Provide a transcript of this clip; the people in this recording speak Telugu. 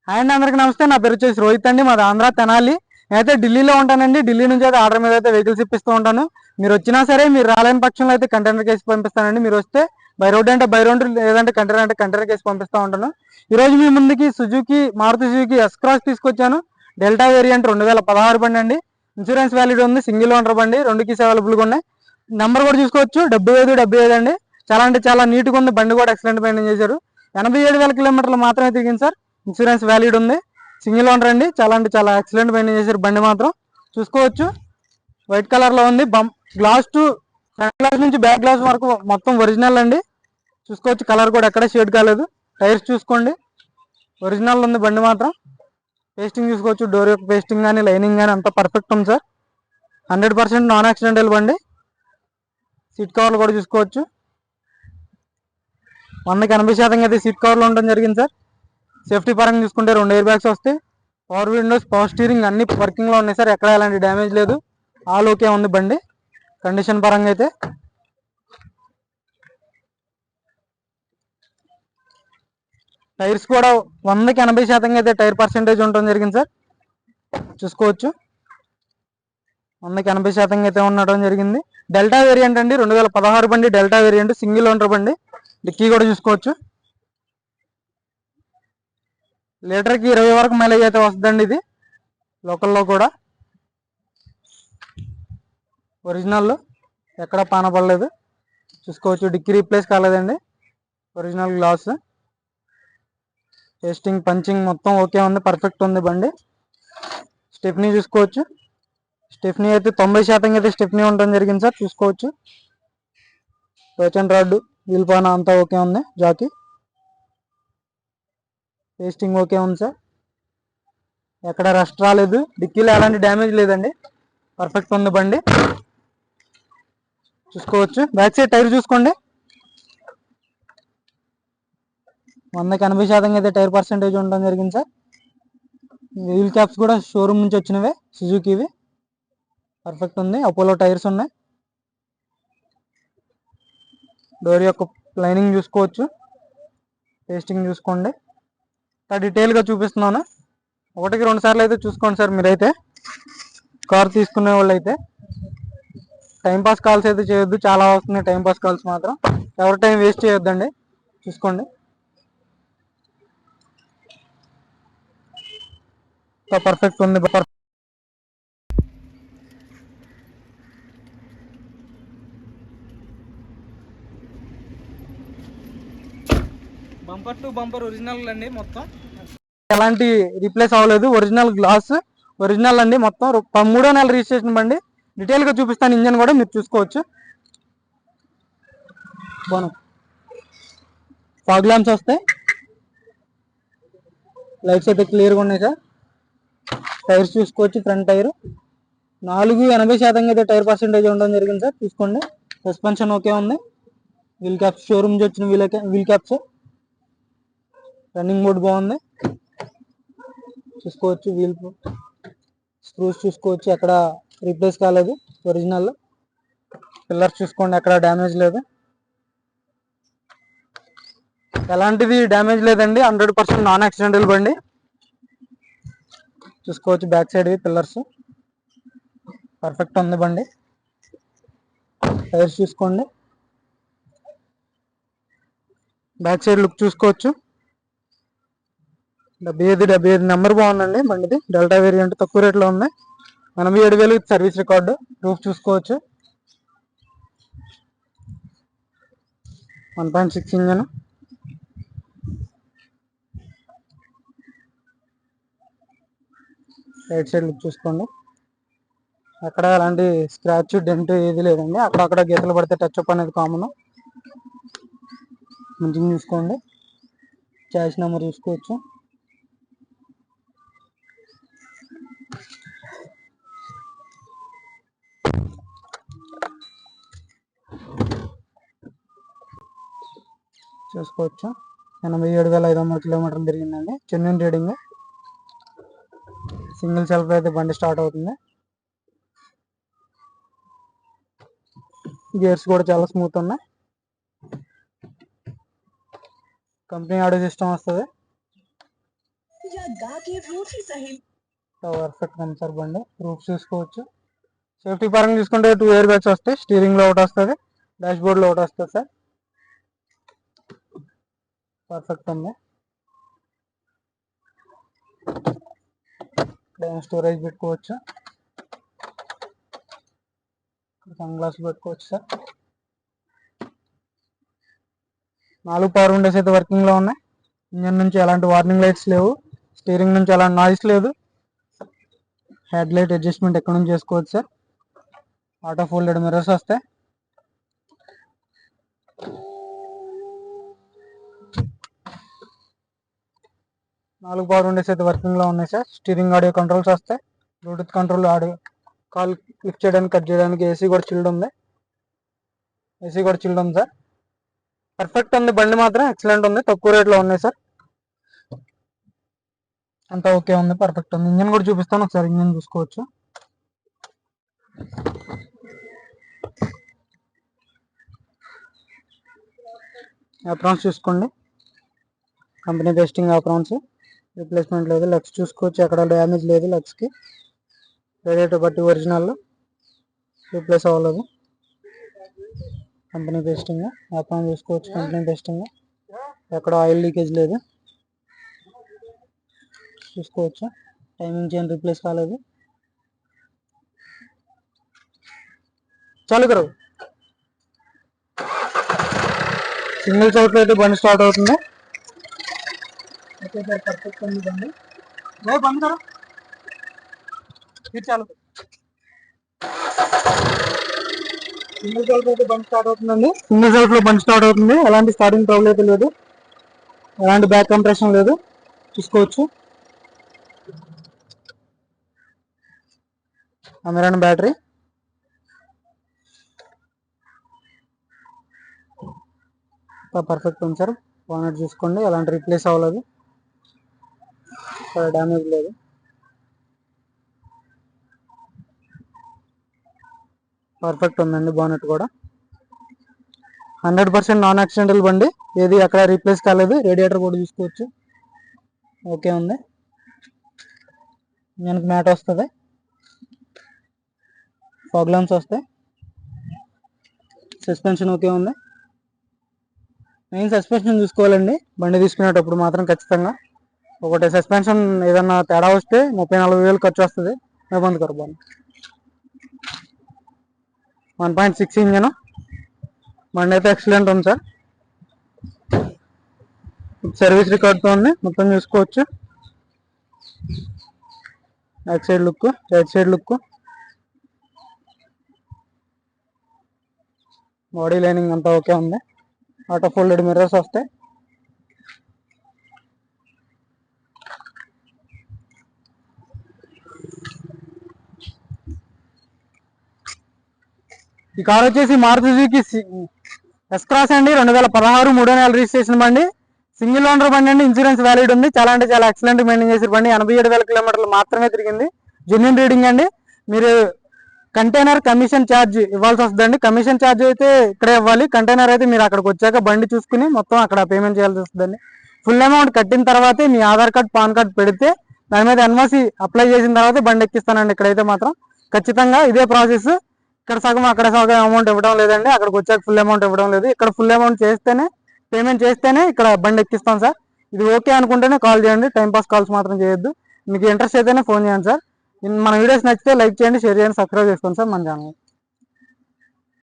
హాయ్ అండి, అందరికీ నమస్తే. నా పేరు వచ్చేసి రోహిత్ అండి. మాది ఆంధ్ర తెనాలి. నేనైతే ఢిల్లీలో ఉంటానండి. ఢిల్లీ నుంచి అయితే ఆర్డర్ మీద అయితే వెహికల్స్ ఇప్పిస్తూ ఉంటాను. మీరు వచ్చినా సరే, మీరు రాలేని పక్షంలో అయితే కంటైనర్ కేసి పంపిస్తానండి. మీరు వస్తే బై రోడ్ అంటే బై రోడ్, లేదంటే కంటైనర్ అంటే కంటైనర్ కేసి పంపిస్తూ ఉంటాను. ఈ రోజు మీ ముందుకి మారుతి సుజుకి ఎస్ క్రాస్ తీసుకొచ్చాను. డెల్టా వేరియంట్ 2016 బండి అండి. ఇన్సూరెన్స్ వ్యాలిడ్ ఉంది. సింగిల్ ఓనర్ బండి, 2 కీస్ అవైలబుల్గా ఉన్నాయి. నెంబర్ కూడా చూసుకోవచ్చు, 7575 అండి. చాలా అంటే చాలా నీట్గా ఉంది. బండి కూడా ఎక్సలెంట్ మెయింటైన్ చేశారు. 87,000 కిలోమీటర్లు మాత్రమే తిరిగింది సార్. ఇన్సూరెన్స్ వ్యాలిడ్ ఉంది. సింగిల్ ఓనర్ అండి. చాలా అంటే చాలా ఎక్సలెంట్ మెయింటైన్ చేశారు. బండి మాత్రం చూసుకోవచ్చు. వైట్ కలర్ లో ఉంది. గ్లాస్ టు ఫ్రంట్ గ్లాస్ నుంచి బ్యాక్ గ్లాస్ వరకు మొత్తం ఒరిజినల్ అండి. చూసుకోవచ్చు, కలర్ కూడా ఎక్కడ షేడ్ కాలేదు. టైర్స్ చూసుకోండి, ఒరిజినల్ ఉంది బండి మాత్రం. పేస్టింగ్ చూసుకోవచ్చు, డోర్ యొక్క పేస్టింగ్ కానీ లైనింగ్ కానీ అంతా పర్ఫెక్ట్ ఉంది సార్. 100% నాన్ యాక్సిడెంటల్ బండి. సీట్ కవర్లు కూడా చూసుకోవచ్చు. 100కి 80% అయితే సీట్ కవర్లు ఉండడం జరిగింది సార్. సేఫ్టీ పరంగా చూసుకుంటే 2 ఎయిర్ బ్యాగ్స్ వస్తాయి. పవర్ విండోస్, పవర్ స్టీరింగ్ అన్ని వర్కింగ్ లో ఉన్నాయి సార్. ఎక్కడ ఎలాంటి డ్యామేజ్ లేదు. ఆల్ ఓకే ఉంది బండి కండిషన్ పరంగా అయితే. టైర్స్ కూడా 100కి 80% అయితే టైర్ పర్సెంటేజ్ ఉండడం జరిగింది సార్. చూసుకోవచ్చు, 100కి 80% అయితే ఉండడం జరిగింది. డెల్టా వేరియంట్ అండి, 2016 బండి. డెల్టా వేరియంట్, సింగిల్ ఓనర్ బండి. డిక్కీ కూడా చూసుకోవచ్చు. లీటర్కి 20 వరకు మైలేజ్ అయితే వస్తుందండి. ఇది లోకల్లో కూడా ఒరిజినల్, ఎక్కడ పానపడలేదు. చూసుకోవచ్చు, డిక్కీ రీప్లేస్ కాలేదండి. ఒరిజినల్ గ్లాస్, టెస్టింగ్, పంచింగ్ మొత్తం ఓకే ఉంది. పర్ఫెక్ట్ ఉంది బండి. స్టెప్నీ చూసుకోవచ్చు. స్టెప్నీ అయితే 90% అయితే స్టెప్నీ ఉండడం జరిగింది సార్. చూసుకోవచ్చు, టోచన్ రాడ్, వీల్ పాన అంతా ఓకే ఉంది. జాకీ టేస్టింగ్ ఓకే ఉంది సార్. ఎక్కడ రస్ట్ రాలేదు. డిక్కీలో ఎలాంటి డ్యామేజ్ లేదండి. పర్ఫెక్ట్ ఉంది బండి. చూసుకోవచ్చు, బ్యాక్ సైడ్ టైర్ చూసుకోండి. 100కి 80% అయితే టైర్ పర్సెంటేజ్ ఉండడం జరిగింది సార్. వీల్ క్యాప్స్ కూడా షోరూమ్ నుంచి వచ్చినవే, సుజుకివి. పర్ఫెక్ట్ ఉంది. అపోలో టైర్స్ ఉన్నాయి. డోర్ యొక్క లైనింగ్ చూసుకోవచ్చు. టేస్టింగ్ చూసుకోండి. డీటెయిల్గా చూపిస్తున్నాను. 1కి 2 సార్లు అయితే చూసుకోండి సార్. మీరైతే కార్ తీసుకునే వాళ్ళు అయితే టైంపాస్ కాల్స్ అయితే చేయొద్దు. చాలా వస్తున్నాయి టైంపాస్ కాల్స్ మాత్రం. ఎవరి టైం వేస్ట్ చేయొద్దండి. చూసుకోండి, పర్ఫెక్ట్ ఉంది. బంపర్ టు బంపర్ ఒరిజినల్ అండి. మొత్తం ఎలాంటి రీప్లేస్ అవ్వలేదు. ఒరిజినల్ గ్లాస్, ఒరిజినల్ అండి. మొత్తం 3వ నెల రిజిస్ట్రేషన్ బండి. డీటెయిల్ గా చూపిస్తాను. ఇంజన్ కూడా మీరు చూసుకోవచ్చు. ఫాగ్ ల్యాంప్స్ వస్తాయి. లైట్స్ అయితే క్లియర్గా ఉన్నాయి సార్. టైర్స్ చూసుకోవచ్చు. ఫ్రంట్ టైర్ 480% అయితే టైర్ పర్సెంటేజ్ ఉండడం జరిగింది సార్. చూసుకోండి, సస్పెన్షన్ ఓకే ఉంది. వీల్ క్యాప్స్ షోరూమ్ నుంచి వచ్చిన వీల్ క్యాప్స్. రన్నింగ్ మోడ్ బాగుంది. చూసుకోవచ్చు, వీల్ స్క్రూస్ చూసుకోవచ్చు, ఎక్కడ రీప్లేస్ కాలేదు. ఒరిజినల్ పిల్లర్స్ చూసుకోండి, ఎక్కడ డ్యామేజ్ లేదు. ఎలాంటిది డ్యామేజ్ లేదండి. 100% నాన్ యాక్సిడెంటల్ బండి. చూసుకోవచ్చు, బ్యాక్ సైడ్ పిల్లర్స్ పర్ఫెక్ట్ ఉంది బండి. టైర్స్ చూసుకోండి, బ్యాక్ సైడ్ లుక్ చూసుకోవచ్చు. 75 నెంబర్ బాగుందండి బండిది. డెల్టా వేరియంట్ తక్కువ రేట్లో ఉంది. 87,000 సర్వీస్ రికార్డు. రూఫ్ చూసుకోవచ్చు, 1.6 ఇంజన్. రైట్ సైడ్ లుక్ చూసుకోండి, అక్కడ అలాంటి స్క్రాచ్ డెంట్ ఏది లేదండి. అక్కడక్కడ గీతలు పడితే టచ్ అప్ అనేది కామన్. మంచిగా చూసుకోండి. చాయిస్ నెంబర్ చూసుకోవచ్చు. చూసుకోవచ్చు, 87,500 కిలోమీటర్లు తిరిగిందండి. చెన్నైన్ రీడింగ్. సింగిల్ సెల్ఫ్ అయితే బండి స్టార్ట్ అవుతుంది. గేర్స్ కూడా చాలా స్మూత్ ఉన్నాయి. కంపెనీ ఆడియో సిస్టమ్ వస్తుంది. పర్ఫెక్ట్ ఉంది సార్ బండి. రూఫ్ చూసుకోవచ్చు. సేఫ్టీ పరంగా చూసుకుంటే 2 ఎయిర్ బ్యాగ్స్ వస్తాయి. స్టీరింగ్ లో ఒకటి వస్తుంది, డాష్ బోర్డ్ లో ఒకటి వస్తుంది సార్. పర్ఫెక్ట్ ఉంది. ఇక్కడ స్టోరేజ్ పెట్టుకోవచ్చు, సన్ గ్లాస్ పెట్టుకోవచ్చు సార్. 4 పవర్ విండోస్ అయితే వర్కింగ్ లో ఉన్నాయి. ఇంజన్ నుంచి ఎలాంటి వార్నింగ్ లైట్స్ లేవు, స్టీరింగ్ నుంచి ఎలాంటి నాయిస్ లేదు. హెడ్ లైట్ అడ్జస్ట్మెంట్ ఎక్కడ నుంచి చేసుకోవచ్చు సార్. ఆటో ఫోల్డెడ్ మిర్రర్స్ వస్తాయి. నాలుగు పవర్ విండోస్ అయితే వర్కింగ్ లో ఉన్నాయి సార్. స్టీరింగ్ ఆడియో కంట్రోల్స్ వస్తాయి, Bluetooth control, audio call lift చేయడానికి కట్ చేయడానికి. ఏసీ కూడా చిల్డ్ ఉంది, సార్. పర్ఫెక్ట్ ఉంది బండి, మాత్రం ఎక్సలెంట్ ఉంది. తక్కువ రేట్లో ఉన్నాయి సార్. అంతా ఓకే ఉంది, పర్ఫెక్ట్ ఉంది. ఇంజన్ కూడా చూపిస్తాను ఒకసారి. ఇంజన్ చూసుకోవచ్చు. అప్రాన్స్ చూసుకోండి, కంపెనీ టెస్టింగ్ అప్రాన్స్, రిప్లేస్మెంట్ లేదు. లక్స్ చూసుకోవచ్చు, ఎక్కడ డ్యామేజ్ లేదు లక్స్కి. రేడియేటర్ బట్టి ఒరిజినల్, రీప్లేస్ అవ్వలేదు. కంపెనీ టెస్టింగ్ అప్రాన్ చూసుకోవచ్చు. కంపెనీ టెస్టింగ్, ఎక్కడ ఆయిల్ లీకేజ్ లేదు చూసుకోవచ్చు. టైమింగ్ చైన్ రీప్లేస్ కాలేదు. చాలు కరు సింగిల్ చౌట్లో అయితే బండి స్టార్ట్ అవుతుంది. ఓకే సార్, పర్ఫెక్ట్ ఉంది బండి. బంద్ కరో, చాలు. సింగిల్ సెల్ఫ్ అయితే బండి స్టార్ట్ అవుతుందండి. సింగిల్ సెల్ఫ్ లో బండి స్టార్ట్ అవుతుంది. ఎలాంటి స్టార్టింగ్ ట్రబుల్ అయితే లేదు, ఎలాంటి బ్యాక్ కంప్రెషన్ లేదు చూసుకోవచ్చు. అమెరాన్ బ్యాటరీ, పర్ఫెక్ట్ ఉంది సార్. బానెట్ చూసుకోండి, ఎలాంటి రీప్లేస్ అవ్వలేదు, డ్యామేజ్ లేదు. పర్ఫెక్ట్ ఉందండి బానెట్ కూడా. 100% నాన్ యాక్సిడెంటల్ బండి, ఏది అక్కడ రీప్లేస్ కాలేదు. రేడియేటర్ కూడా చూసుకోవచ్చు, ఓకే ఉంది. ఇంజన్కి మ్యాట్ వస్తుంది, ఫాగ్ లాంప్స్ వస్తాయి. సస్పెన్షన్ ఓకే ఉంది. మెయిన్ సస్పెన్షన్ చూసుకోవాలండి బండి తీసుకునేటప్పుడు మాత్రం ఖచ్చితంగా. ఒకటి సస్పెన్షన్ ఏదన్నా తేడా వస్తే 30-40 వేలు ఖర్చు వస్తుంది. బంద్ కరు బండి. 1.6 ఇంజన్ బండి అయితే ఎక్సలెంట్ ఉంది సార్. సర్వీస్ రికార్డ్తో ఉంది, మొత్తం చూసుకోవచ్చు. Back side look, right side look, body lining అంతా ఓకే ఉంది. ఆటో ఫోల్డెడ్ మిర్రర్స్ వస్తాయి. ఈ కార్ వచ్చేసి మారుతి సుజుకి ఎస్ క్రాస్ అండి, 2016 3వ నెల రిజిస్ట్రేషన్ బండి. సింగిల్ ఓనర్ బండి అండి, ఇన్సూరెన్స్ వ్యాలిడ్ ఉంది. చాలా అంటే చాలా ఎక్సలెంట్ మెయింటైన్ చేసిన బండి. 87,000 కిలోమీటర్లు మాత్రమే తిరిగింది. జెన్యున్ రీడింగ్ అండి. మీరు కంటైనర్ కమిషన్ ఛార్జ్ ఇవ్వాల్సి వస్తుందండి. కమిషన్ ఛార్జ్ అయితే ఇక్కడే ఇవ్వాలి, కంటైనర్ అయితే మీరు అక్కడికి వచ్చాక బండి చూసుకుని మొత్తం అక్కడ పేమెంట్ చేయాల్సి వస్తుందండి. ఫుల్ అమౌంట్ కట్టిన తర్వాతే మీ ఆధార్ కార్డ్, పాన్ కార్డ్ పెడితే దాని మీద ఎన్ఓసి అప్లై చేసిన తర్వాత బండి ఎక్కిస్తానండి. ఇక్కడైతే మాత్రం ఖచ్చితంగా ఇదే ప్రాసెస్. ఇక్కడ సగం అక్కడ సగం అమౌంట్ ఇవ్వడం లేదండి, అక్కడికి వచ్చాక ఫుల్ అమౌంట్ ఇవ్వడం లేదు. ఇక్కడ ఫుల్ అమౌంట్ చేస్తేనే, పేమెంట్ చేస్తేనే ఇక్కడ బండి ఎక్కిస్తాం సార్. ఇది ఓకే అనుకుంటేనే కాల్ చేయండి, టైంపాస్ కాల్స్ మాత్రం చేయొద్దు. మీకు ఇంట్రెస్ట్ అయితేనే ఫోన్ చేయండి సార్. మన వీడియోస్ నచ్చితే లైక్ చేయండి, షేర్ చేయండి, సబ్స్క్రైబ్ చేసుకోండి సార్ మన ఛానల్.